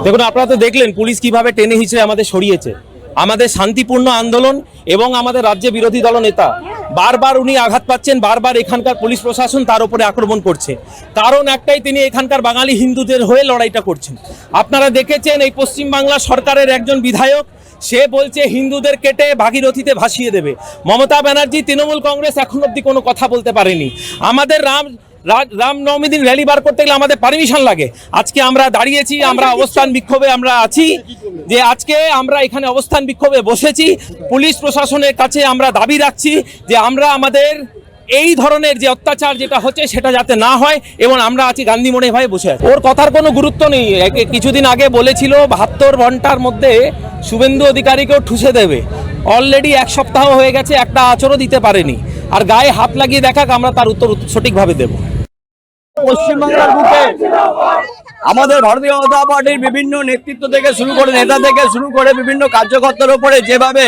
দেখুন, আপনারা তো দেখলেন পুলিশ কিভাবে টেনে হিচড়ে আমাদের সরিয়েছে। আমাদের শান্তিপূর্ণ আন্দোলন এবং আমাদের রাজ্যে বিরোধী দল নেতা বারবার উনি আঘাত পাচ্ছেন, বারবার এখানকার পুলিশ প্রশাসন তার উপরে আক্রমণ করছে। কারণ একটাই, তিনি এখানকার বাঙালি হিন্দুদের হয়ে লড়াইটা করছেন। আপনারা দেখেছেন এই পশ্চিমবাংলা সরকারের একজন বিধায়ক, সে বলছে হিন্দুদের কেটে ভাগীরথীতে ভাসিয়ে দেবে। মমতা ব্যানার্জি, তৃণমূল কংগ্রেস এখন অবধি কোনো কথা বলতে পারেনি। আমাদের রামনবমী দিন র্যালি বার করতে গেলে আমাদের পারমিশন লাগে। আজকে আমরা দাঁড়িয়েছি, আমরা অবস্থান বিক্ষোভে আমরা আছি, যে আজকে আমরা এখানে অবস্থান বিক্ষোভে বসেছি। পুলিশ প্রশাসনের কাছে আমরা দাবি রাখছি যে আমরা আমাদের এই ধরনের যে অত্যাচার যেটা হচ্ছে সেটা যাতে না হয়, এবং আমরা আছি গান্ধী মোড়ে ভাই বসে আছি। ওর কথার কোনো গুরুত্ব নেই। কিছুদিন আগে বলেছিল 72 ঘন্টার মধ্যে শুভেন্দু অধিকারীকেও ঠুসে দেবে। অলরেডি 1 সপ্তাহ হয়ে গেছে, একটা আচরও দিতে পারেনি। আর গায়ে হাত লাগিয়ে দেখাক, আমরা তার উত্তর সঠিকভাবে দেব। পশ্চিমবাংলার বুকে আমাদের ভারতীয় জনতা পার্টির বিভিন্ন নেতৃত্ব থেকে শুরু করে, নেতা থেকে শুরু করে বিভিন্ন কার্যকর্তার উপরে যেভাবে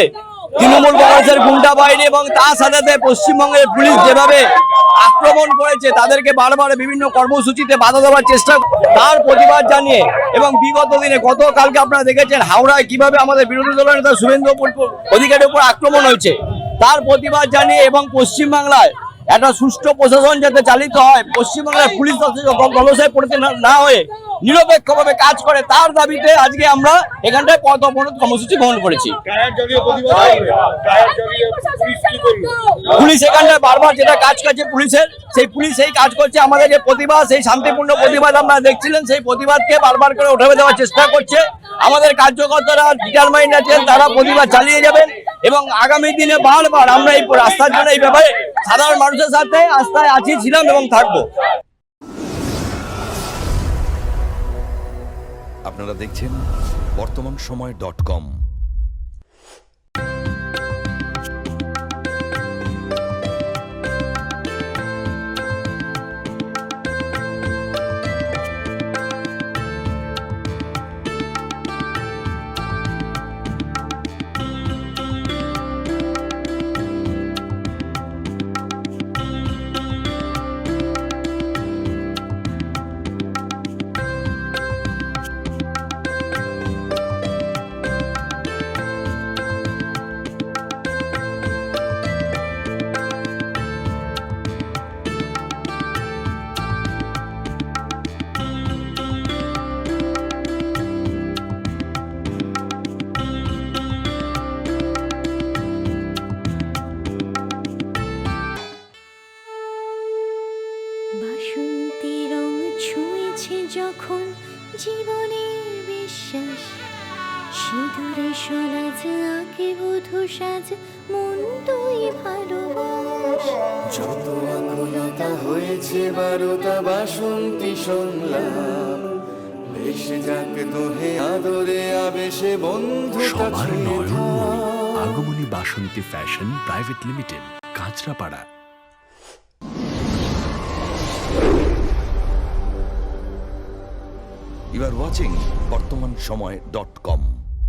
তৃণমূল কংগ্রেসের গুন্ডা বাহিনী এবং তার সাথে পশ্চিমবঙ্গের পুলিশ যেভাবে আক্রমণ করেছে, তাদেরকে বারবার বিভিন্ন কর্মসূচিতে বাধা দেওয়ার চেষ্টা, তার প্রতিবাদ জানিয়ে এবং বিগত দিনে গতকালকে আপনারা দেখেছেন হাওড়ায় কিভাবে আমাদের বিরোধী দলের নেতা শুভেন্দু অধিকারীর উপর আক্রমণ হয়েছে, তার প্রতিবাদ জানিয়ে এবং পশ্চিমবাংলায় একটা সুষ্ঠু প্রশাসন যাতে চালিত হয়, পশ্চিমবাংলার পুলিশ জলসায় পড়তে না হয়ে নিরপেক্ষভাবে কাজ করে, তার দাবিতে আজকে আমরা এখানটায় পথ অবরোধ কর্মসূচি গ্রহণ করেছি। পুলিশ এখানটায় বারবার যেটা কাজ করছে পুলিশের, পুলিশ সেই কাজ করছে। আমাদের যে প্রতিবাদ, সেই শান্তিপূর্ণ প্রতিবাদ আপনারা দেখছিলেন, সেই প্রতিবাদকে বারবার করে উঠাবে দেওয়ার চেষ্টা করছে। আমাদের কার্যকর্তারা ডিটারমাইন্ড আছেন, তারা প্রতিবাদ চালিয়ে যাবেন এবং আগামী দিনে বারবার আমরা এই রাস্তার জন্য এই ব্যাপারে সাধারণ মানুষের সাথে আস্থায় আছি, ছিলাম এবং থাকবো। আপনারা দেখছেন বর্তমানসময়.com। বাসন্তী রং ছুঁয়েছে যখন জীবনের বিশ্বাস, সিঁদুরে সরাজ আঁকে বধূ সাজ, মন তুই ভালোবাস। যত আকুলতা হয়েছে বারোটা বাসন্তী সংলাপ, ভেসে যাক দোহে আদরে আবেশে বন্ধুতা সবার নয়নমণি আগমনী বাসন্তী fashion private limited, Kanchrapara. You are watching বর্তমানসময়.com।